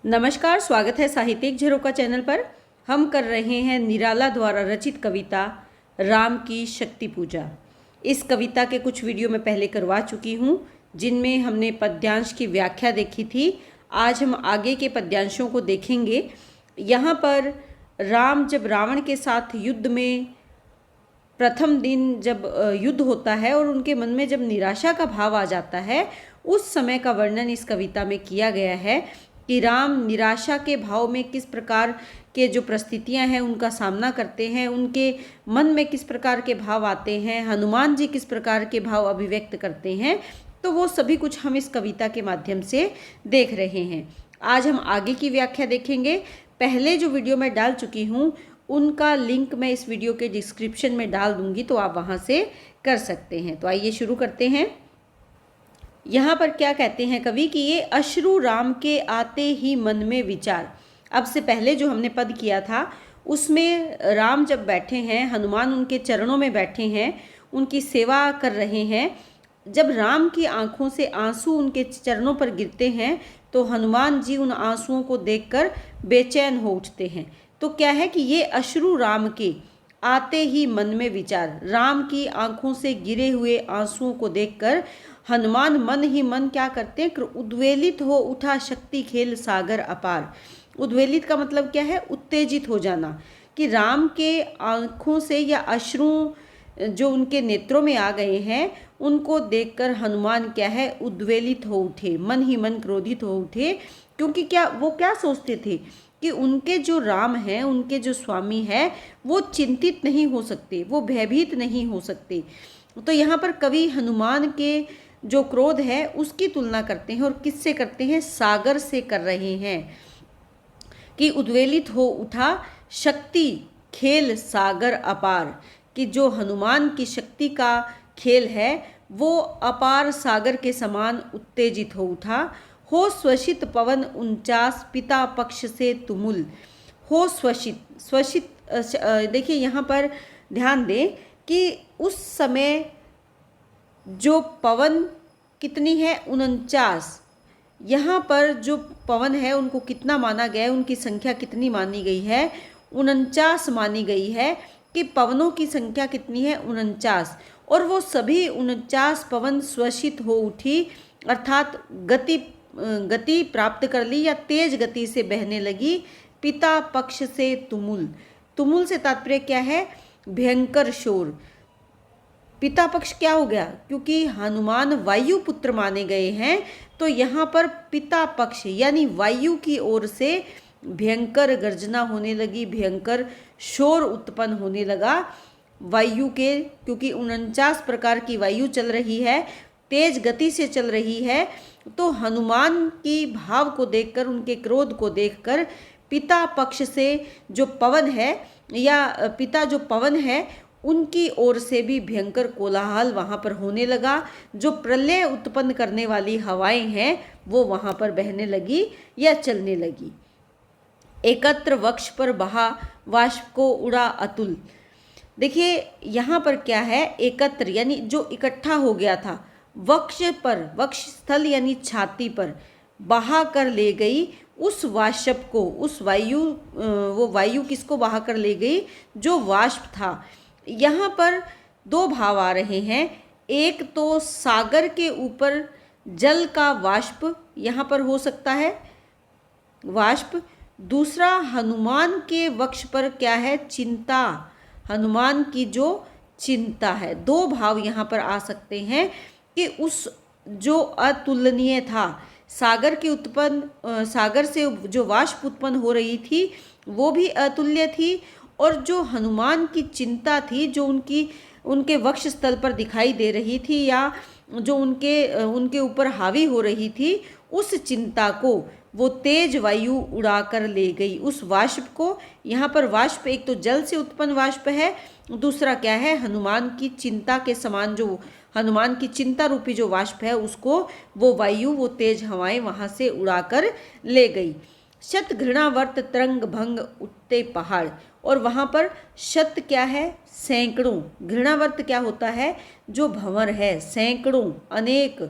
नमस्कार, स्वागत है साहित्यिक झरोखा चैनल पर। हम कर रहे हैं निराला द्वारा रचित कविता राम की शक्ति पूजा। इस कविता के कुछ वीडियो मैं पहले करवा चुकी हूँ, जिनमें हमने पद्यांश की व्याख्या देखी थी। आज हम आगे के पद्यांशों को देखेंगे। यहाँ पर राम जब रावण के साथ युद्ध में प्रथम दिन जब युद्ध होता है और उनके मन में जब निराशा का भाव आ जाता है, उस समय का वर्णन इस कविता में किया गया है कि राम निराशा के भाव में किस प्रकार के जो परिस्थितियां हैं उनका सामना करते हैं, उनके मन में किस प्रकार के भाव आते हैं, हनुमान जी किस प्रकार के भाव अभिव्यक्त करते हैं। तो वो सभी कुछ हम इस कविता के माध्यम से देख रहे हैं। आज हम आगे की व्याख्या देखेंगे। पहले जो वीडियो मैं डाल चुकी हूँ उनका लिंक मैं इस वीडियो के डिस्क्रिप्शन में डाल दूंगी, तो आप वहाँ से कर सकते हैं। तो आइए शुरू करते हैं। यहाँ पर क्या कहते हैं कवि कि ये अश्रु राम के आते ही मन में विचार। अब से पहले जो हमने पद किया था उसमें राम जब बैठे हैं, हनुमान उनके चरणों में बैठे हैं, उनकी सेवा कर रहे हैं। जब राम की आंखों से आंसू उनके चरणों पर गिरते हैं तो हनुमान जी उन आंसुओं को देखकर बेचैन हो उठते हैं। तो क्या है कि ये अश्रु राम के आते ही मन में विचार, राम की आंखों से गिरे हुए आंसुओं को देखकर हनुमान मन ही मन क्या करते हैं, उद्वेलित हो उठा शक्ति खेल सागर अपार। उद्वेलित का मतलब क्या है, उत्तेजित हो जाना, कि राम के आंखों से या अश्रु जो उनके नेत्रों में आ गए हैं उनको देखकर हनुमान क्या है, उद्वेलित हो उठे, मन ही मन क्रोधित हो उठे। क्योंकि वो क्या सोचते थे कि उनके जो राम हैं, उनके जो स्वामी हैं, वो चिंतित नहीं हो सकते, वो भयभीत नहीं हो सकते। तो यहाँ पर कवि हनुमान के जो क्रोध है उसकी तुलना करते हैं, और किससे करते हैं, सागर से कर रहे हैं कि उद्वेलित हो उठा शक्ति खेल सागर अपार, कि जो हनुमान की शक्ति का खेल है वो अपार सागर के समान उत्तेजित हो उठा। हो स्वशित पवन 49 पिता पक्ष से तुमुल। हो स्वशित, स्वशित देखिए यहाँ पर ध्यान दें कि उस समय जो पवन कितनी है, 49। यहाँ पर जो पवन है उनको कितना माना गया है, उनकी संख्या कितनी मानी गई है, 49 मानी गई है। कि पवनों की संख्या कितनी है, 49, और वो सभी 49 पवन स्वशित हो उठी, अर्थात गति प्राप्त कर ली या तेज गति से बहने लगी। पिता पक्ष से तुमुल, तुमुल से तात्पर्य क्या है, भयंकर शोर। पिता पक्ष क्या हो गया, क्योंकि हनुमान वायु पुत्र माने गए हैं, तो यहाँ पर पिता पक्ष यानी वायु की ओर से भयंकर गर्जना होने लगी, भयंकर शोर उत्पन्न होने लगा वायु के, क्योंकि 49 प्रकार की वायु चल रही है, तेज गति से चल रही है। तो हनुमान की भाव को देखकर, उनके क्रोध को देखकर पिता पक्ष से जो पवन है या पिता जो पवन है उनकी ओर से भी भयंकर कोलाहल वहाँ पर होने लगा। जो प्रलय उत्पन्न करने वाली हवाएं हैं वो वहाँ पर बहने लगी या चलने लगी। एकत्र वक्ष पर बहा वाष्प को उड़ा अतुल। देखिए यहाँ पर क्या है, एकत्र यानी जो इकट्ठा हो गया था, वक्ष पर, वक्ष स्थल यानी छाती पर, बहा कर ले गई उस वाष्प को, उस वायु, वो वायु किसको बहा कर ले गई, जो वाष्प था। यहाँ पर दो भाव आ रहे हैं। एक तो सागर के ऊपर जल का वाष्प यहाँ पर हो सकता है, वाष्प। दूसरा हनुमान के वक्ष पर क्या है, चिंता, हनुमान की जो चिंता है। दो भाव यहाँ पर आ सकते हैं कि उस जो अतुलनीय था, सागर के उत्पन्न, सागर से जो वाष्प उत्पन्न हो रही थी वो भी अतुल्य थी, और जो हनुमान की चिंता थी, जो उनके वक्ष स्थल पर दिखाई दे रही थी या जो उनके ऊपर हावी हो रही थी, उस चिंता को वो तेज वायु उड़ा कर ले गई, उस वाष्प को। यहाँ पर वाष्प एक तो जल से उत्पन्न वाष्प है, दूसरा क्या है, हनुमान की चिंता के समान, जो हनुमान की चिंता रूपी जो वाष्प है उसको वो वायु, वो तेज हवाएं वहाँ से उड़ा कर ले गई। शत घृणावर्त तरंग भंग उठते पहाड़, और वहाँ पर शत क्या है, सैकड़ों। घृणावर्त क्या होता है, जो भंवर है, सैकड़ों, अनेक।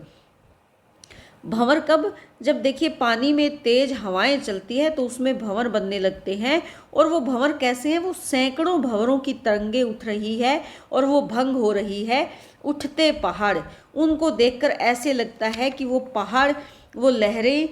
भंवर कब? जब देखिए पानी में तेज हवाएं चलती है तो उसमें भंवर बनने लगते हैं। और वो भंवर कैसे हैं? वो सैकड़ों भंवरों की तरंगे उठ रही है और वो भंग हो रही है। उठते पहाड़, उनको देखकर ऐसे लगता है कि वो पहाड़, वो लहरें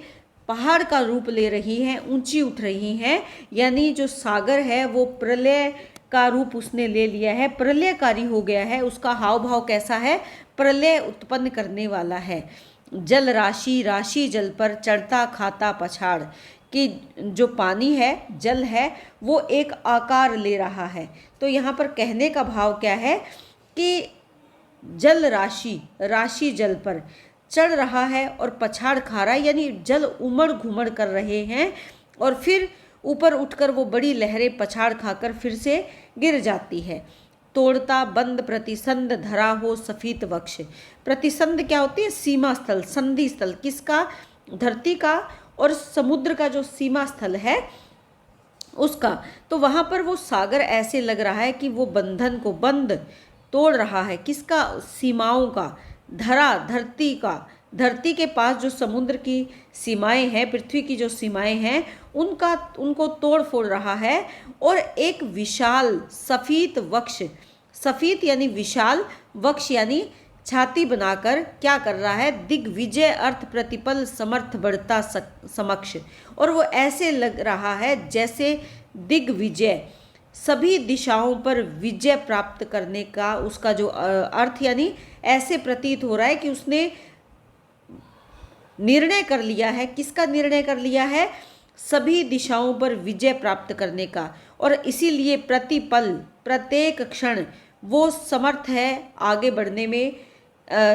पहाड़ का रूप ले रही हैं, ऊंची उठ रही हैं। यानी जो सागर है वो प्रलय का रूप उसने ले लिया है, प्रलयकारी हो गया है। उसका हाव भाव कैसा है? प्रलय उत्पन्न करने वाला है। जल राशि, राशि जल पर चढ़ता खाता पछाड़, कि जो पानी है, जल है, वो एक आकार ले रहा है। तो यहाँ पर कहने का भाव क्या है कि जल राशि, राशि जल पर चढ़ रहा है और पछाड़ खा रहा है, यानी जल उमड़ घुमड़ कर रहे हैं और फिर ऊपर उठकर वो बड़ी लहरें पछाड़ खाकर फिर से गिर जाती है। तोड़ता बंद प्रतिसंध धरा हो सफीत वक्ष। प्रतिसंध क्या होती है? सीमा स्थल, संधि स्थल। किसका? धरती का और समुद्र का जो सीमा स्थल है उसका। तो वहां पर वो सागर ऐसे लग रहा है कि वो बंधन को बंद तोड़ रहा है। किसका? सीमाओं का। धरा, धरती का। धरती के पास जो समुद्र की सीमाएं हैं, पृथ्वी की जो सीमाएं हैं, उनको तोड़ फोड़ रहा है। और एक विशाल सफीत वक्ष, सफीत यानी विशाल, वक्ष यानी छाती बनाकर क्या कर रहा है? दिग्विजय अर्थ प्रतिपल समर्थ बढ़ता समक्ष। और वो ऐसे लग रहा है जैसे दिग्विजय, सभी दिशाओं पर विजय प्राप्त करने का उसका जो अर्थ, यानी ऐसे प्रतीत हो रहा है कि उसने निर्णय कर लिया है। किसका निर्णय कर लिया है? सभी दिशाओं पर विजय प्राप्त करने का। और इसीलिए प्रतिपल, प्रत्येक क्षण वो समर्थ है आगे बढ़ने में,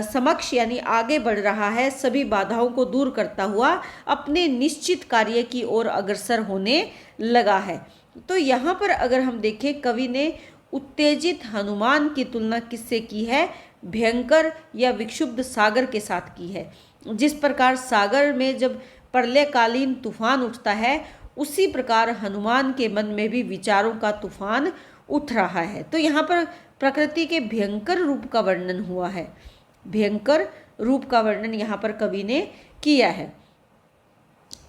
समक्ष यानी आगे बढ़ रहा है, सभी बाधाओं को दूर करता हुआ अपने निश्चित कार्य की ओर अग्रसर होने लगा है। तो यहाँ पर अगर हम देखें, कवि ने उत्तेजित हनुमान की तुलना किससे की है? भयंकर या विक्षुब्ध सागर के साथ की है। जिस प्रकार सागर में जब प्रलयकालीन तूफान उठता है, उसी प्रकार हनुमान के मन में भी विचारों का तूफान उठ रहा है। तो यहाँ पर प्रकृति के भयंकर रूप का वर्णन हुआ है, भयंकर रूप का वर्णन यहाँ पर कवि ने किया है।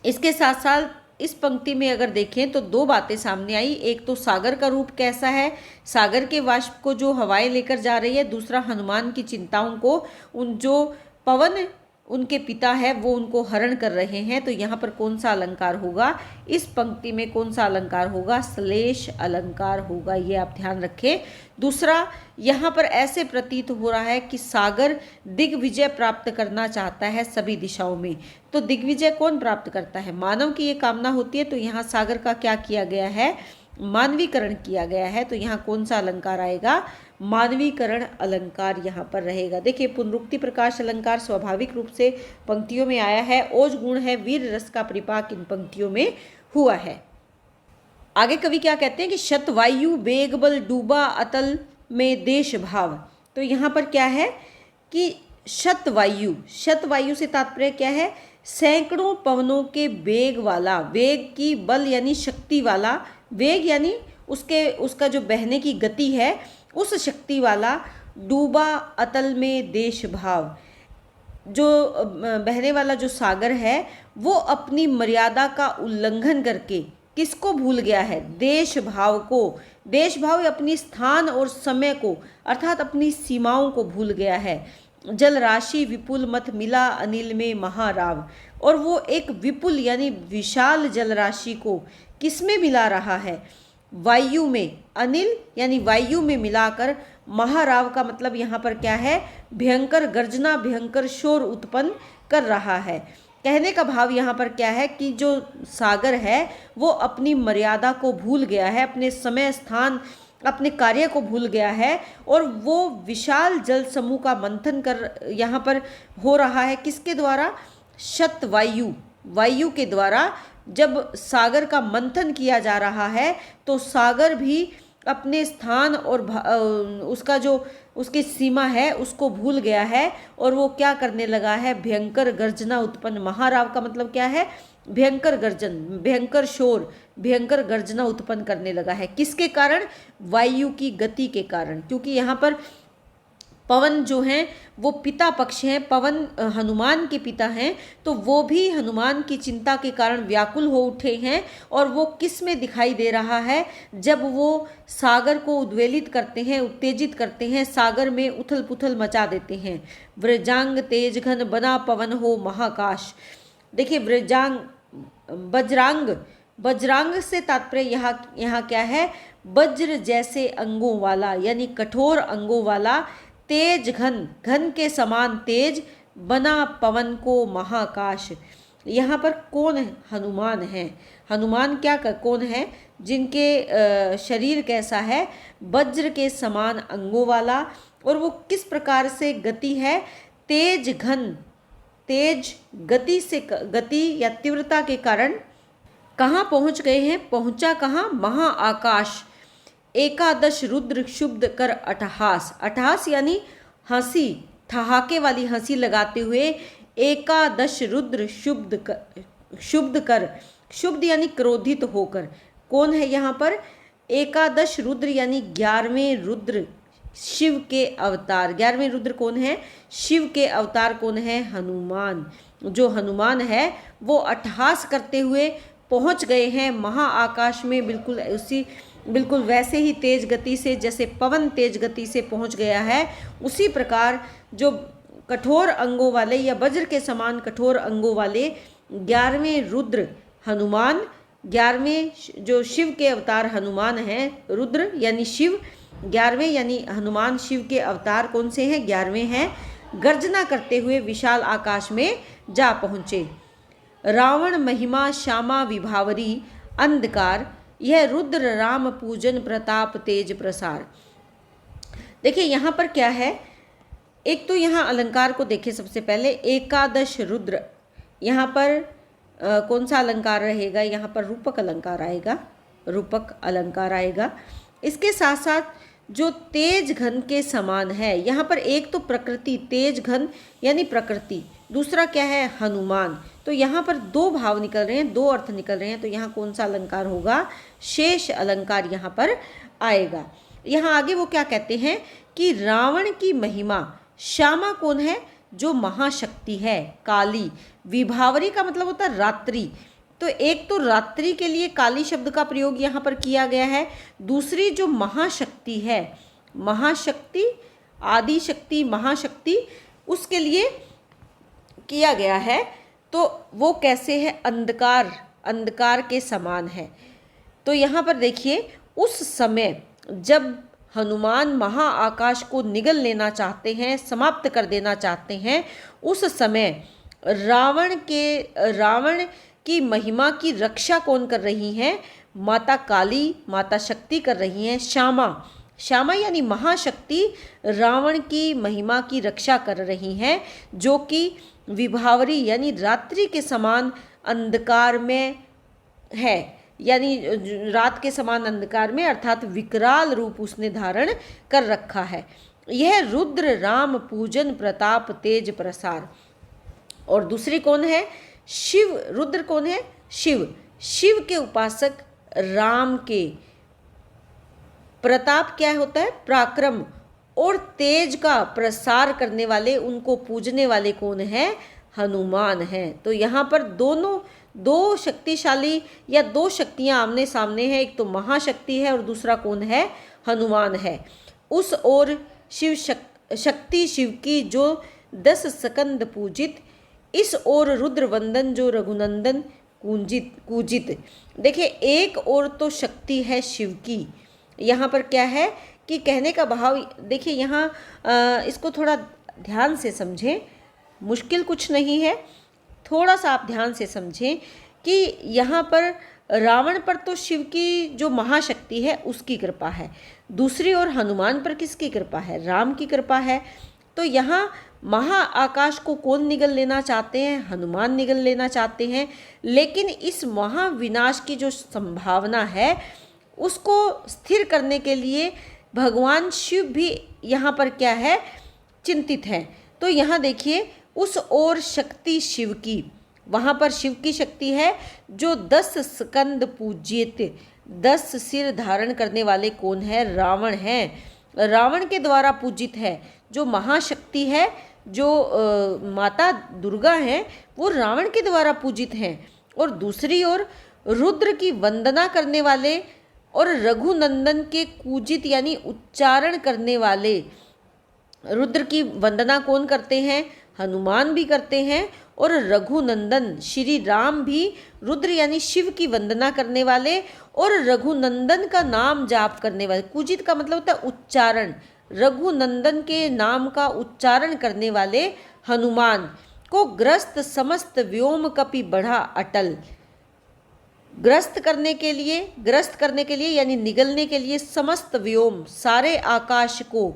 इसके साथ साथ इस पंक्ति में अगर देखें तो दो बातें सामने आई। एक तो सागर का रूप कैसा है, सागर के वाष्प को जो हवाएं लेकर जा रही है। दूसरा हनुमान की चिंताओं को उन जो पवन उनके पिता है वो उनको हरण कर रहे हैं। तो यहाँ पर कौन सा अलंकार होगा? इस पंक्ति में कौन सा अलंकार होगा? श्लेष अलंकार होगा, ये आप ध्यान रखें। दूसरा, यहाँ पर ऐसे प्रतीत हो रहा है कि सागर दिग्विजय प्राप्त करना चाहता है सभी दिशाओं में। तो दिग्विजय कौन प्राप्त करता है? मानव की ये कामना होती है। तो यहाँ सागर का क्या किया गया है? मानवीकरण किया गया है। तो यहाँ कौन सा अलंकार आएगा? मानवीकरण अलंकार यहाँ पर रहेगा। देखिए, पुनरुक्ति प्रकाश अलंकार स्वाभाविक रूप से पंक्तियों में आया है। ओज गुण है, वीर रस का परिपाक इन पंक्तियों में हुआ है। आगे कवि क्या कहते हैं कि शतवायु वेग बल डूबा अतल में देश भाव। तो यहाँ पर क्या है कि शतवायु, शतवायु से तात्पर्य क्या है? सैकड़ों पवनों के वेग वाला, वेग की बल यानी शक्ति वाला, वेग यानी उसका जो बहने की गति है, उस शक्ति वाला डूबा अतल में देश भाव। जो बहने वाला जो सागर है वो अपनी मर्यादा का उल्लंघन करके किसको भूल गया है? देश भाव को। देश भाव अपनी स्थान और समय को, अर्थात अपनी सीमाओं को भूल गया है। जल राशि विपुल मत मिला अनिल में महाराव। और वो एक विपुल यानी विशाल जल राशि को किसमें मिला रहा है? वायु में। अनिल यानी वायु में मिलाकर, महाराव का मतलब यहाँ पर क्या है? भयंकर गर्जना, भयंकर शोर उत्पन्न कर रहा है। कहने का भाव यहाँ पर क्या है कि जो सागर है वो अपनी मर्यादा को भूल गया है, अपने समय स्थान, अपने कार्य को भूल गया है। और वो विशाल जल समूह का मंथन कर यहाँ पर हो रहा है। किसके द्वारा? शतवायु, वायु के द्वारा जब सागर का मंथन किया जा रहा है तो सागर भी अपने स्थान और उसका जो उसकी सीमा है उसको भूल गया है। और वो क्या करने लगा है? भयंकर गर्जना उत्पन्न। महाराव का मतलब क्या है? भयंकर गर्जन, भयंकर शोर, भयंकर गर्जना उत्पन्न करने लगा है। किसके कारण? वायु की गति के कारण। क्योंकि यहाँ पर पवन जो हैं वो पिता पक्ष हैं, पवन हनुमान के पिता हैं, तो वो भी हनुमान की चिंता के कारण व्याकुल हो उठे हैं। और वो किस में दिखाई दे रहा है, जब वो सागर को उद्वेलित करते हैं, उत्तेजित करते हैं, सागर में उथल पुथल मचा देते हैं। व्रजांग तेज घन बना पवन हो महाकाश। देखिए व्रजांग, वज्रांग, वज्रांग से तात्पर्य यहाँ क्या है, वज्र जैसे अंगों वाला, यानी कठोर अंगों वाला, तेज घन, घन के समान तेज, बना पवन को महाकाश। यहाँ पर कौन है? हनुमान है। हनुमान क्या कौन है? जिनके शरीर कैसा है, वज्र के समान अंगों वाला, और वो किस प्रकार से गति है, तेज घन, तेज गति से, गति या तीव्रता के कारण कहाँ पहुँच गए हैं? पहुँचा कहाँ? महाआकाश। एकादश रुद्र शुब्द कर अट्टहास, अट्टहास यानी हंसी, ठहाके वाली हंसी लगाते हुए, एकादश रुद्र शुब्द कर, शुब्द यानी क्रोधित होकर। कौन है यहाँ पर? एकादश रुद्र यानी 11वें रुद्र, शिव के अवतार। 11वें रुद्र कौन है? शिव के अवतार कौन है? हनुमान। जो हनुमान है वो अट्टहास करते हुए पहुँच गए हैं महाआकाश में, बिल्कुल वैसे ही तेज गति से, जैसे पवन तेज गति से पहुंच गया है, उसी प्रकार जो कठोर अंगों वाले या वज्र के समान कठोर अंगों वाले 11वें रुद्र हनुमान, 11वें जो शिव के अवतार हनुमान हैं, रुद्र यानी शिव, 11वें यानी हनुमान शिव के अवतार कौन से हैं? 11वें हैं। गर्जना करते हुए विशाल आकाश में जा पहुँचे। रावण महिमा श्यामा विभावरी अंधकार, यह रुद्र राम पूजन प्रताप तेज प्रसार। देखिए यहाँ पर क्या है, एक तो यहाँ अलंकार को देखिए सबसे पहले, एकादश रुद्र, यहाँ पर कौन सा अलंकार रहेगा? यहाँ पर रूपक अलंकार आएगा, रूपक अलंकार आएगा। इसके साथ साथ जो तेज घन के समान है, यहाँ पर एक तो प्रकृति, तेज घन यानी प्रकृति, दूसरा क्या है? हनुमान। तो यहाँ पर दो भाव निकल रहे हैं, दो अर्थ निकल रहे हैं। तो यहाँ कौन सा अलंकार होगा? शेष अलंकार यहाँ पर आएगा। यहाँ आगे वो क्या कहते हैं कि रावण की महिमा, श्यामा कौन है? जो महाशक्ति है, काली। विभावरी का मतलब होता है रात्रि, तो एक तो रात्रि के लिए काली शब्द का प्रयोग यहाँ पर किया गया है, दूसरी जो महाशक्ति है, महाशक्ति, आदि शक्ति, महाशक्ति, उसके लिए किया गया है। तो वो कैसे है? अंधकार, अंधकार के समान है। तो यहाँ पर देखिए, उस समय जब हनुमान महाआकाश को निगल लेना चाहते हैं, समाप्त कर देना चाहते हैं, उस समय रावण की महिमा की रक्षा कौन कर रही हैं? माता काली, माता शक्ति कर रही हैं। श्यामा, श्यामा यानी महाशक्ति रावण की महिमा की रक्षा कर रही हैं, जो कि विभावरी यानी रात्रि के समान अंधकार में है, यानी रात के समान अंधकार में, अर्थात विकराल रूप उसने धारण कर रखा है। यह रुद्र राम पूजन प्रताप तेज प्रसार। और दूसरी कौन है? शिव। रुद्र कौन है? शिव। शिव के उपासक राम के, प्रताप क्या होता है? पराक्रम, और तेज का प्रसार करने वाले, उनको पूजने वाले कौन है? हनुमान हैं। तो यहाँ पर दो शक्तिशाली या दो शक्तियाँ आमने सामने हैं, एक तो महाशक्ति है और दूसरा कौन है? हनुमान है। उस ओर शिव शक्ति शिव की जो 10 स्कंद पूजित, इस ओर रुद्र वंदन जो रघुनंदन कूजित। देखिए एक ओर तो शक्ति है शिव की, यहाँ पर क्या है कि कहने का भाव देखिए, यहाँ इसको थोड़ा ध्यान से समझें, मुश्किल कुछ नहीं है, थोड़ा सा आप ध्यान से समझें कि यहाँ पर रावण पर तो शिव की जो महाशक्ति है उसकी कृपा है, दूसरी ओर हनुमान पर किसकी कृपा है? राम की कृपा है। तो यहाँ महाआकाश को कौन निगल लेना चाहते हैं? हनुमान निगल लेना चाहते हैं। लेकिन इस महाविनाश की जो संभावना है उसको स्थिर करने के लिए भगवान शिव भी यहाँ पर क्या है? चिंतित है। तो यहाँ देखिए, उस ओर शक्ति शिव की, वहाँ पर शिव की शक्ति है जो 10 स्कंद पूजित, 10 सिर धारण करने वाले कौन है? रावण हैं। रावण के द्वारा पूजित है। जो महाशक्ति है, जो माता दुर्गा है, वो रावण के द्वारा पूजित हैं। और दूसरी ओर रुद्र की वंदना करने वाले और रघुनंदन के पूजित यानी उच्चारण करने वाले, रुद्र की वंदना कौन करते हैं? हनुमान भी करते हैं। और रघुनंदन श्री राम भी रुद्र यानी शिव की वंदना करने वाले और रघुनंदन का नाम जाप करने वाले। पूजित का मतलब होता है उच्चारण। रघुनंदन के नाम का उच्चारण करने वाले हनुमान को ग्रस्त समस्त व्योम कपि बढ़ा अटल। ग्रस्त करने के लिए यानी निगलने के लिए, समस्त व्योम सारे आकाश को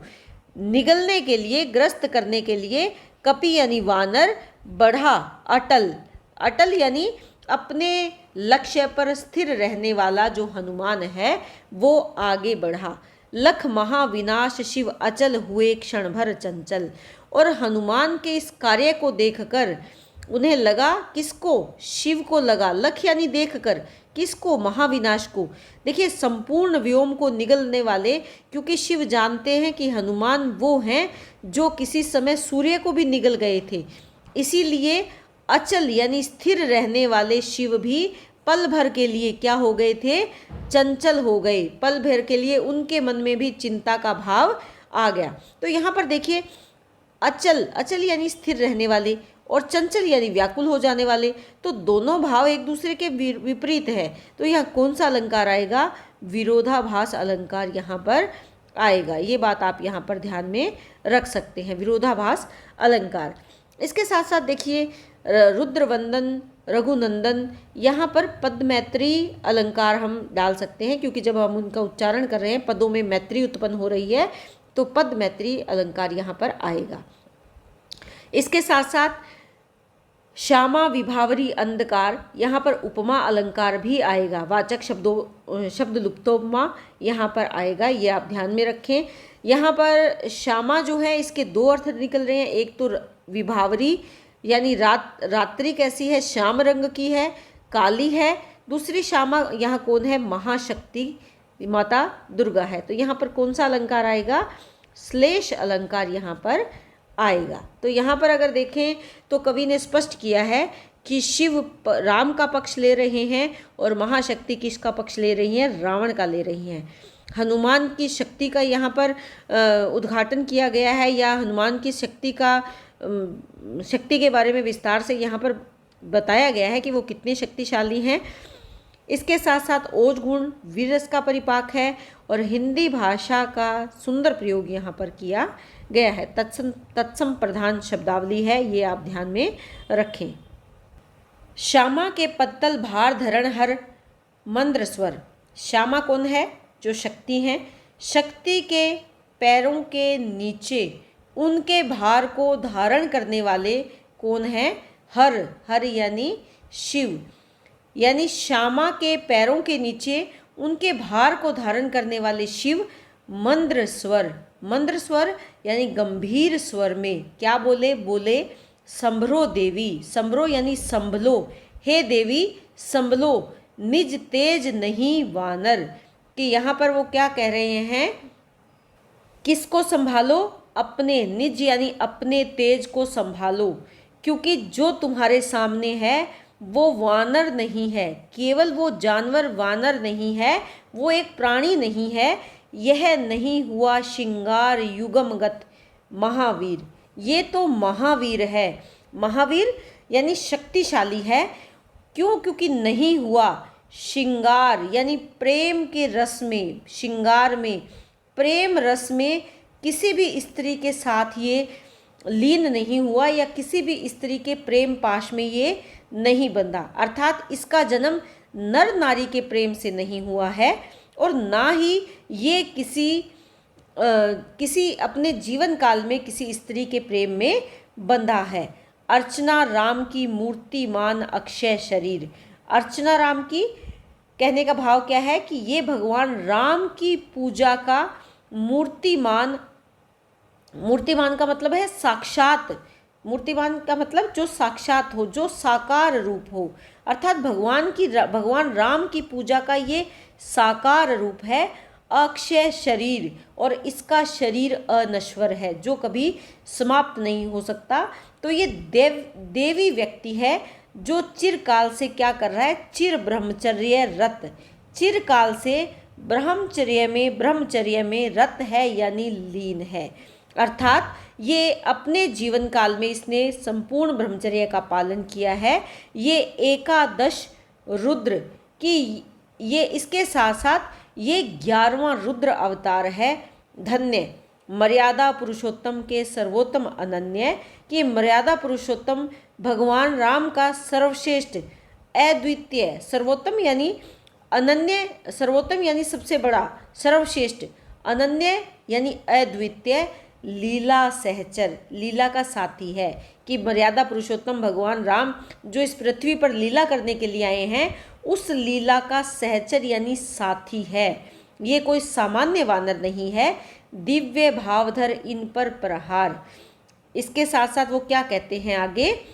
निगलने के लिए, ग्रस्त करने के लिए, कपि यानी वानर, बढ़ा अटल। अटल यानी अपने लक्ष्य पर स्थिर रहने वाला जो हनुमान है वो आगे बढ़ा। लख महाविनाश शिव अचल हुए क्षण भर चंचल। और हनुमान के इस कार्य को देखकर उन्हें लगा, किसको? शिव को लगा। लख यानी देखकर, किसको? महाविनाश को। देखिए, संपूर्ण व्योम को निगलने वाले, क्योंकि शिव जानते हैं कि हनुमान वो हैं जो किसी समय सूर्य को भी निगल गए थे। इसीलिए अचल यानी स्थिर रहने वाले शिव भी पल भर के लिए क्या हो गए थे? चंचल हो गए। पल भर के लिए उनके मन में भी चिंता का भाव आ गया। तो यहाँ पर देखिए, अचल, अचल यानी स्थिर रहने वाले, और चंचल यानी व्याकुल हो जाने वाले। तो दोनों भाव एक दूसरे के विपरीत है। तो यहाँ कौन सा अलंकार आएगा? विरोधाभास अलंकार यहाँ पर आएगा। ये बात आप यहाँ पर ध्यान में रख सकते हैं, विरोधाभास अलंकार। इसके साथ साथ देखिए, रुद्रवंदन, रघुनंदन, यहाँ पर पद मैत्री अलंकार हम डाल सकते हैं, क्योंकि जब हम उनका उच्चारण कर रहे हैं, पदों में मैत्री उत्पन्न हो रही है, तो पद मैत्री अलंकार यहाँ पर आएगा। इसके साथ साथ श्यामा विभावरी अंधकार, यहाँ पर उपमा अलंकार भी आएगा। वाचक शब्द लुप्तोपमा यहाँ पर आएगा, ये आप ध्यान में रखें। यहाँ पर श्यामा जो है, इसके दो अर्थ निकल रहे हैं। एक तो विभावरी यानी रात्रि कैसी है? श्याम रंग की है, काली है। दूसरी श्यामा यहाँ कौन है? महाशक्ति माता दुर्गा है। तो यहाँ पर कौन सा अलंकार आएगा? श्लेष अलंकार यहाँ पर आएगा। तो यहाँ पर अगर देखें तो कवि ने स्पष्ट किया है कि शिव राम का पक्ष ले रहे हैं और महाशक्ति किसका पक्ष ले रही हैं? रावण का ले रही हैं। हनुमान की शक्ति का यहाँ पर उद्घाटन किया गया है, या हनुमान की शक्ति के बारे में विस्तार से यहाँ पर बताया गया है कि वो कितने शक्तिशाली हैं। इसके साथ साथ ओज गुण वीर रस का परिपाक है, और हिंदी भाषा का सुंदर प्रयोग यहाँ पर किया गया है। तत्सम प्रधान शब्दावली है, ये आप ध्यान में रखें। श्यामा के पत्तल भार धरण हर मंद्र स्वर। श्यामा कौन है? जो शक्ति हैं। शक्ति के पैरों के नीचे उनके भार को धारण करने वाले कौन हैं? हर, हर यानी शिव। यानी श्यामा के पैरों के नीचे उनके भार को धारण करने वाले शिव मंद्र स्वर, मंद्र स्वर यानी गंभीर स्वर में क्या बोले? बोले संभरो देवी, संभरो यानी संभलो, हे देवी संभलो, निज तेज नहीं वानर। कि यहाँ पर वो क्या कह रहे हैं? किसको संभालो? अपने निज यानी अपने तेज को संभालो, क्योंकि जो तुम्हारे सामने है वो वानर नहीं है, केवल वो जानवर वानर नहीं है, वो एक प्राणी नहीं है। यह नहीं हुआ श्रृंगार युगमगत महावीर, ये तो महावीर है। महावीर यानी शक्तिशाली है। क्यों? क्योंकि नहीं हुआ श्रृंगार यानी प्रेम के रस में, श्रृंगार में, प्रेम रस में किसी भी स्त्री के साथ ये लीन नहीं हुआ, या किसी भी स्त्री के प्रेम पाश में ये नहीं बंधा। अर्थात इसका जन्म नर नारी के प्रेम से नहीं हुआ है, और ना ही ये किसी अपने जीवन काल में किसी स्त्री के प्रेम में बंधा है। अर्चना राम की मूर्तिमान अक्षय शरीर। अर्चना राम की कहने का भाव क्या है? कि ये भगवान राम की पूजा का मूर्तिमान, मूर्तिमान का मतलब है साक्षात, मूर्तिमान का मतलब जो साक्षात हो, जो साकार रूप हो। अर्थात भगवान राम की पूजा का ये साकार रूप है। अक्षय शरीर और इसका शरीर अनश्वर है जो कभी समाप्त नहीं हो सकता। तो ये देवी व्यक्ति है जो चिरकाल से क्या कर रहा है, चिर ब्रह्मचर्य रत, चिरकाल से ब्रह्मचर्य में रत है यानी लीन है। अर्थात ये अपने जीवन काल में इसने संपूर्ण ब्रह्मचर्य का पालन किया है। ये एकादश रुद्र की, ये इसके साथ साथ ये 11वां रुद्र अवतार है। धन्य मर्यादा पुरुषोत्तम के सर्वोत्तम अनन्य, कि मर्यादा पुरुषोत्तम भगवान राम का सर्वश्रेष्ठ अद्वितीय, सर्वोत्तम यानी अनन्य, सर्वोत्तम यानी सबसे बड़ा, सर्वश्रेष्ठ, अनन्य यानी अद्वितीय, लीला सहचर, लीला का साथी है। कि मर्यादा पुरुषोत्तम भगवान राम जो इस पृथ्वी पर लीला करने के लिए आए हैं, उस लीला का सहचर यानी साथी है। ये कोई सामान्य वानर नहीं है। दिव्य भावधर इन पर प्रहार। इसके साथ साथ वो क्या कहते हैं आगे,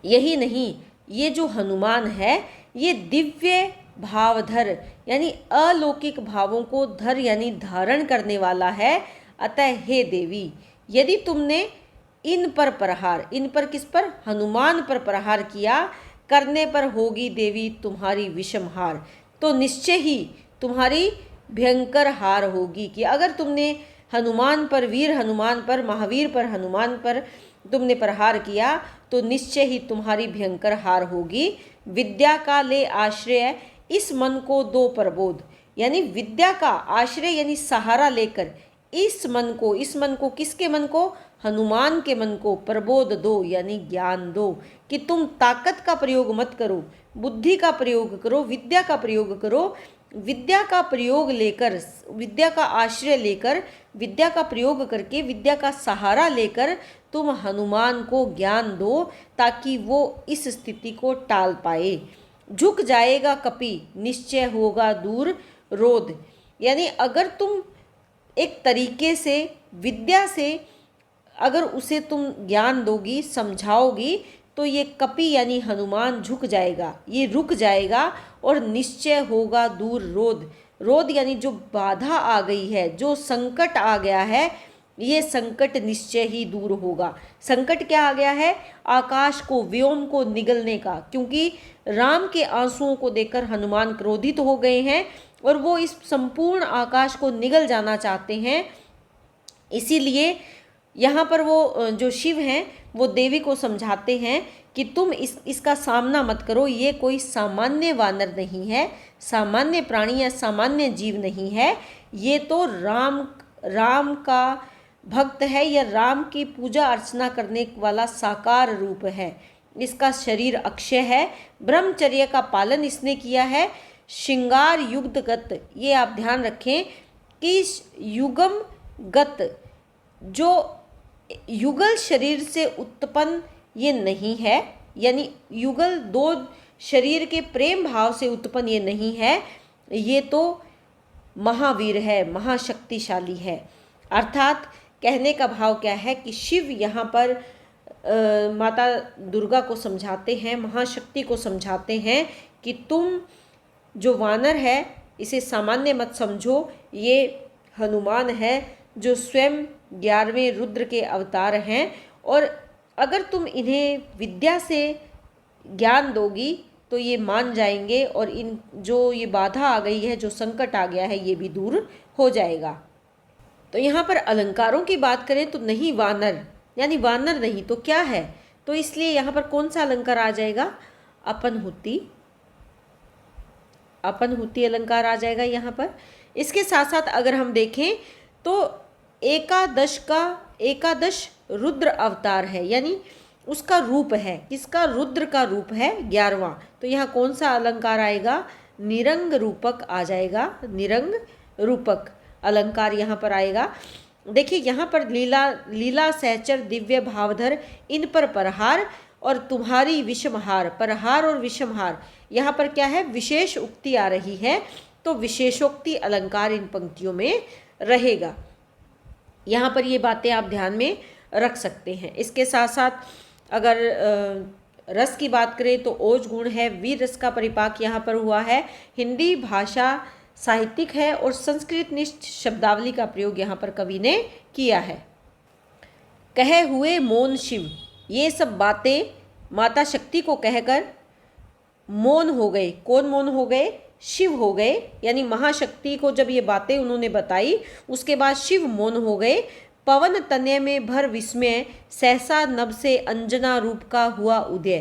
यही नहीं, ये जो हनुमान है ये दिव्य भावधर यानी अलौकिक भावों को धर यानी धारण करने वाला है। अतः हे देवी, यदि तुमने इन पर प्रहार, इन पर किस पर, हनुमान पर प्रहार किया, करने पर होगी देवी तुम्हारी विषम हार। तो निश्चय ही तुम्हारी भयंकर हार होगी। कि अगर तुमने हनुमान पर, वीर हनुमान पर, महावीर पर, हनुमान पर तुमने प्रहार किया तो निश्चय ही तुम्हारी भयंकर हार होगी। विद्या का ले आश्रय इस मन को दो प्रबोध, यानी विद्या का आश्रय यानी सहारा लेकर इस मन को किसके मन को, हनुमान के मन को प्रबोध दो यानी ज्ञान दो। कि तुम ताकत का प्रयोग मत करो, बुद्धि का प्रयोग करो, विद्या का प्रयोग करो। विद्या का प्रयोग लेकर, विद्या का आश्रय लेकर, विद्या का प्रयोग करके, विद्या का सहारा लेकर तुम हनुमान को ज्ञान दो ताकि वो इस स्थिति को टाल पाए। झुक जाएगा कपि निश्चय होगा दूर रोध, यानी अगर तुम एक तरीके से विद्या से अगर उसे तुम ज्ञान दोगी, समझाओगी, तो ये कपि यानी हनुमान झुक जाएगा, ये रुक जाएगा और निश्चय होगा दूर रोध। रोध यानी जो बाधा आ गई है, जो संकट आ गया है, ये संकट निश्चय ही दूर होगा। संकट क्या आ गया है, आकाश को, व्योम को निगलने का, क्योंकि राम के आंसुओं को देखकर हनुमान क्रोधित हो गए हैं और वो इस संपूर्ण आकाश को निगल जाना चाहते हैं। इसीलिए यहाँ पर वो जो शिव हैं वो देवी को समझाते हैं कि तुम इसका सामना मत करो, ये कोई सामान्य वानर नहीं है, सामान्य प्राणी या सामान्य जीव नहीं है, ये तो राम का भक्त है या राम की पूजा अर्चना करने वाला साकार रूप है। इसका शरीर अक्षय है, ब्रह्मचर्य का पालन इसने किया है। श्रृंगार युगगत, ये आप ध्यान रखें कि युगम गत, जो युगल शरीर से उत्पन्न ये नहीं है, यानी युगल दो शरीर के प्रेम भाव से उत्पन्न ये नहीं है, ये तो महावीर है, महाशक्तिशाली है। अर्थात कहने का भाव क्या है कि शिव यहाँ पर माता दुर्गा को समझाते हैं, महाशक्ति को समझाते हैं कि तुम जो वानर है इसे सामान्य मत समझो, ये हनुमान है जो स्वयं 11वें रुद्र के अवतार हैं, और अगर तुम इन्हें विद्या से ज्ञान दोगी तो ये मान जाएंगे और इन जो ये बाधा आ गई है, जो संकट आ गया है, ये भी दूर हो जाएगा। तो यहाँ पर अलंकारों की बात करें तो नहीं वानर, यानी वानर नहीं तो क्या है, तो इसलिए यहाँ पर कौन सा अलंकार आ जाएगा, अपनहुति अलंकार आ जाएगा यहाँ पर। इसके साथ साथ अगर हम देखें तो एकादश रुद्र अवतार है, यानी उसका रूप है, किसका, रुद्र का रूप है 11वां। तो यहाँ कौन सा अलंकार आएगा, निरंग रूपक आ जाएगा, निरंग रूपक अलंकार यहाँ पर आएगा। देखिए यहाँ पर लीला सहचर दिव्य भावधर इन पर प्रहार और तुम्हारी विषमहार, प्रहार और विषमहार, यहाँ पर क्या है, विशेष उक्ति आ रही है, तो विशेषोक्ति अलंकार इन पंक्तियों में रहेगा। यहाँ पर ये बातें आप ध्यान में रख सकते हैं। इसके साथ साथ अगर रस की बात करें तो ओज गुण है, वीर रस का परिपाक यहाँ पर हुआ है। हिंदी भाषा साहित्यिक है और संस्कृत निष्ठ शब्दावली का प्रयोग यहाँ पर कवि ने किया है। कहे हुए मौन शिव, ये सब बातें माता शक्ति को कहकर मौन हो गए। कौन मौन हो गए? शिव हो गए। यानी महाशक्ति को जब ये बातें उन्होंने बताई उसके बाद शिव मौन हो गए। पवन तनय में भर विस्मय, सहसा नभ से अंजना रूप का हुआ उदय।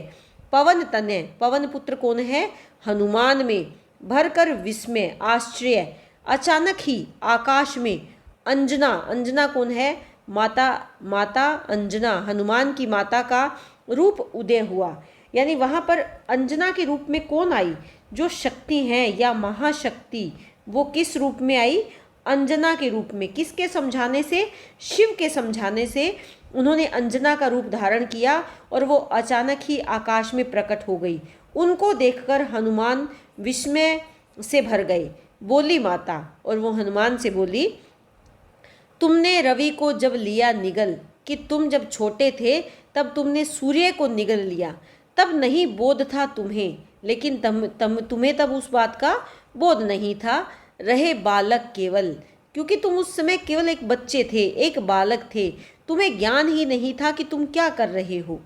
पवन तनय, पवन पुत्र कौन है? हनुमान में भर कर विस्मय, आश्चर्य, अचानक ही आकाश में अंजना, अंजना कौन है? माता अंजना, हनुमान की माता का रूप उदय हुआ। यानी वहाँ पर अंजना के रूप में कौन आई? जो शक्ति हैं या महाशक्ति, वो किस रूप में आई? अंजना के रूप में। किसके समझाने से? शिव के समझाने से उन्होंने अंजना का रूप धारण किया और वो अचानक ही आकाश में प्रकट हो गई। उनको देखकर हनुमान विस्मय से भर गए। बोली माता, और वो हनुमान से बोली, तुमने रवि को जब लिया निगल, कि तुम जब छोटे थे तब तुमने सूर्य को निगल लिया, तब नहीं बोध था तुम्हें, लेकिन तुम्हें तब उस बात का बोध नहीं था। रहे बालक केवल, क्योंकि तुम उस समय केवल एक बच्चे थे, एक बालक थे, तुम्हें ज्ञान ही नहीं था कि तुम क्या कर रहे हो।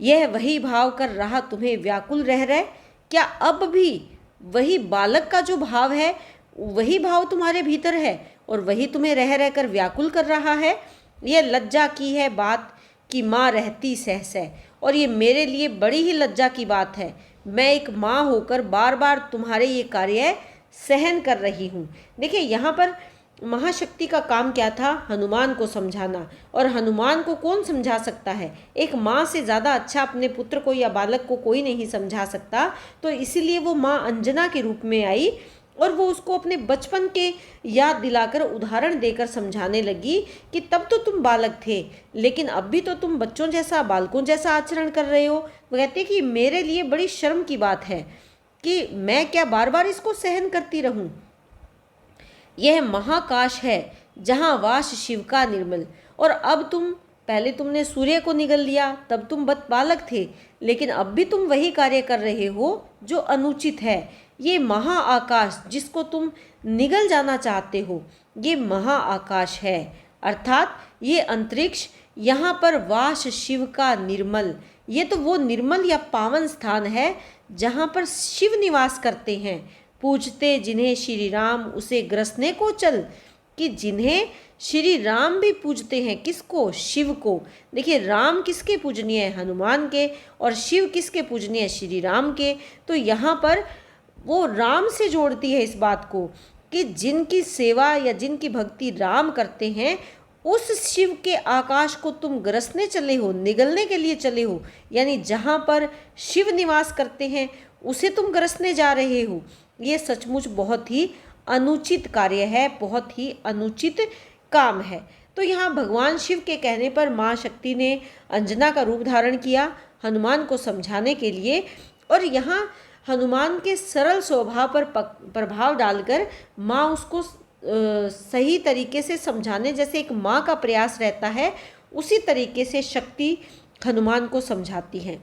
यह वही भाव कर रहा तुम्हें व्याकुल रह रहे। क्या अब भी वही बालक का जो भाव है वही भाव तुम्हारे भीतर है और वही तुम्हें रह रह कर व्याकुल कर रहा है? यह लज्जा की है बात कि माँ रहती सहसह, और ये मेरे लिए बड़ी ही लज्जा की बात है। मैं एक माँ होकर बार बार तुम्हारे ये कार्य सहन कर रही हूँ। देखिए यहाँ पर महाशक्ति का काम क्या था? हनुमान को समझाना। और हनुमान को कौन समझा सकता है? एक माँ से ज़्यादा अच्छा अपने पुत्र को या बालक को कोई नहीं समझा सकता। तो इसीलिए वो माँ अंजना के रूप में आई और वो उसको अपने बचपन के याद दिलाकर उदाहरण देकर समझाने लगी कि तब तो तुम बालक थे, लेकिन अब भी तो तुम बच्चों जैसा, बालकों जैसा आचरण कर रहे हो। वो कहते कि मेरे लिए बड़ी शर्म की बात है कि मैं क्या बार बार इसको सहन करती रहूं। यह महाकाश है जहाँ वास शिव का निर्मल, और अब तुम, पहले तुमने सूर्य को निगल लिया, तब तुम बालक थे, लेकिन अब भी तुम वही कार्य कर रहे हो जो अनुचित है। ये महाआकाश जिसको तुम निगल जाना चाहते हो, ये महाआकाश है, अर्थात ये अंतरिक्ष, यहाँ पर वास शिव का निर्मल, ये तो वो निर्मल या पावन स्थान है जहाँ पर शिव निवास करते हैं। पूजते जिन्हें श्री राम उसे ग्रसने को चल, कि जिन्हें श्री राम भी पूजते हैं, किसको? शिव को। देखिए राम किसके पूजनीय है? हनुमान के। और शिव किसके पूजनीय है? श्री राम के। तो यहाँ पर वो राम से जोड़ती है इस बात को कि जिनकी सेवा या जिनकी भक्ति राम करते हैं, उस शिव के आकाश को तुम ग्रसने चले हो, निगलने के लिए चले हो। यानी जहाँ पर शिव निवास करते हैं उसे तुम ग्रसने जा रहे हो। ये सचमुच बहुत ही अनुचित कार्य है, बहुत ही अनुचित काम है। तो यहाँ भगवान शिव के कहने पर माँ शक्ति ने अंजना का रूप धारण किया हनुमान को समझाने के लिए, और यहाँ हनुमान के सरल स्वभाव पर प्रभाव डालकर माँ उसको सही तरीके से समझाने, जैसे एक माँ का प्रयास रहता है उसी तरीके से शक्ति हनुमान को समझाती है।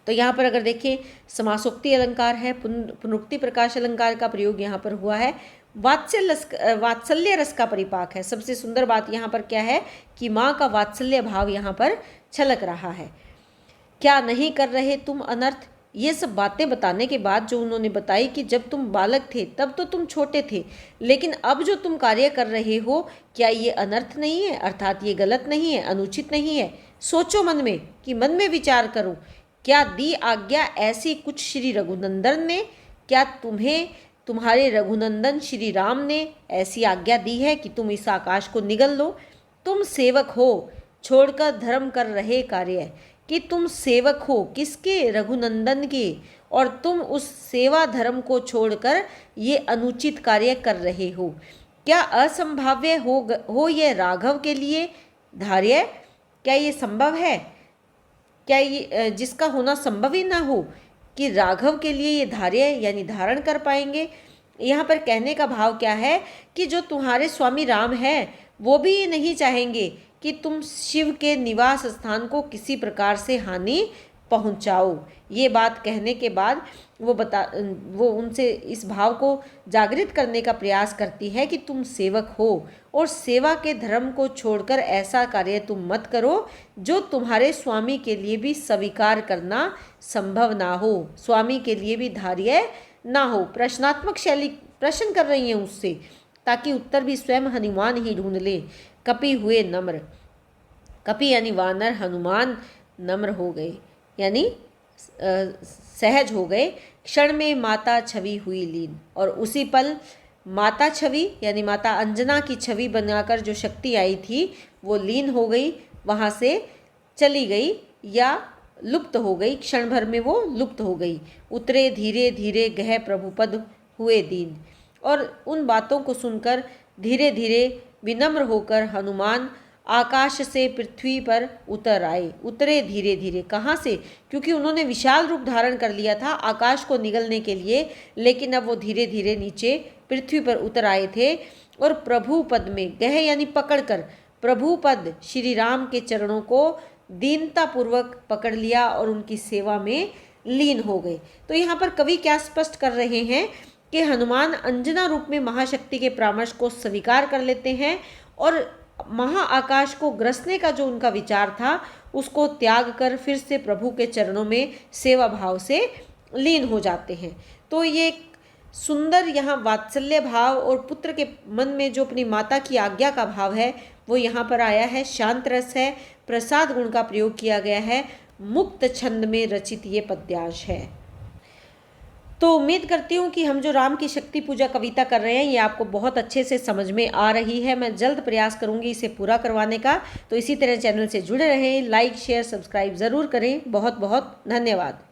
तो यहाँ पर अगर देखें समासोक्ति अलंकार है, पुनरुक्ति प्रकाश अलंकार का प्रयोग यहाँ पर हुआ है। वात्सल्य रस का परिपाक है। सबसे सुंदर बात यहाँ पर क्या है कि माँ का वात्सल्य भाव यहाँ पर छलक रहा है। क्या नहीं कर रहे तुम अनर्थ, ये सब बातें बताने के बाद जो उन्होंने बताई कि जब तुम बालक थे तब तो तुम छोटे थे, लेकिन अब जो तुम कार्य कर रहे हो क्या ये अनर्थ नहीं है? अर्थात ये गलत नहीं है, अनुचित नहीं है। सोचो मन में, कि मन में विचार करो, क्या दी आज्ञा ऐसी कुछ श्री रघुनंदन ने? क्या तुम्हें तुम्हारे रघुनंदन श्री राम ने ऐसी आज्ञा दी है कि तुम इस आकाश को निगल लो? तुम सेवक हो, छोड़कर धर्म कर रहे कार्य, कि तुम सेवक हो किसके? रघुनंदन के, और तुम उस सेवा धर्म को छोड़कर ये अनुचित कार्य कर रहे हो। क्या असंभाव्य हो ये राघव के लिए धार्य? क्या ये संभव है? क्या ये जिसका होना संभव ही ना हो कि राघव के लिए ये धार्य यानी धारण कर पाएंगे? यहाँ पर कहने का भाव क्या है कि जो तुम्हारे स्वामी राम हैं वो भी ये नहीं चाहेंगे कि तुम शिव के निवास स्थान को किसी प्रकार से हानि पहुंचाओ। ये बात कहने के बाद वो उनसे इस भाव को जागृत करने का प्रयास करती है कि तुम सेवक हो और सेवा के धर्म को छोड़कर ऐसा कार्य तुम मत करो जो तुम्हारे स्वामी के लिए भी स्वीकार करना संभव ना हो, स्वामी के लिए भी धार्य ना हो। प्रश्नात्मक शैली प्रश्न कर रही हैं उससे, ताकि उत्तर भी स्वयं हनुमान ही ढूंढ ले। कपि हुए नम्र। कपि यानी वानर, हनुमान नम्र हो गए यानी सहज हो गए। क्षण में माता छवि हुई लीन, और उसी पल माता छवि यानी माता अंजना की छवि बनाकर जो शक्ति आई थी वो लीन हो गई, वहाँ से चली गई या लुप्त हो गई। क्षण भर में वो लुप्त हो गई। उतरे धीरे धीरे गह प्रभुपद हुए दीन। और उन बातों को सुनकर धीरे धीरे विनम्र होकर हनुमान आकाश से पृथ्वी पर उतर आए। उतरे धीरे धीरे, कहाँ से? क्योंकि उन्होंने विशाल रूप धारण कर लिया था आकाश को निगलने के लिए, लेकिन अब वो धीरे धीरे नीचे पृथ्वी पर उतर आए थे। और प्रभु पद में, गह यानी पकड़कर, प्रभु पद श्री राम के चरणों को दीनतापूर्वक पकड़ लिया और उनकी सेवा में लीन हो गए। तो यहाँ पर कवि क्या स्पष्ट कर रहे हैं कि हनुमान अंजना रूप में महाशक्ति के परामर्श को स्वीकार कर लेते हैं और महाआकाश को ग्रसने का जो उनका विचार था उसको त्याग कर फिर से प्रभु के चरणों में सेवा भाव से लीन हो जाते हैं। तो ये सुंदर यहाँ वात्सल्य भाव और पुत्र के मन में जो अपनी माता की आज्ञा का भाव है वो यहाँ पर आया है। शांत रस है, प्रसाद गुण का प्रयोग किया गया है, मुक्त छंद में रचित ये पद्यांश है। तो उम्मीद करती हूँ कि हम जो राम की शक्ति पूजा कविता कर रहे हैं ये आपको बहुत अच्छे से समझ में आ रही है। मैं जल्द प्रयास करूँगी इसे पूरा करवाने का। तो इसी तरह चैनल से जुड़े रहें, लाइक शेयर सब्सक्राइब ज़रूर करें। बहुत बहुत धन्यवाद।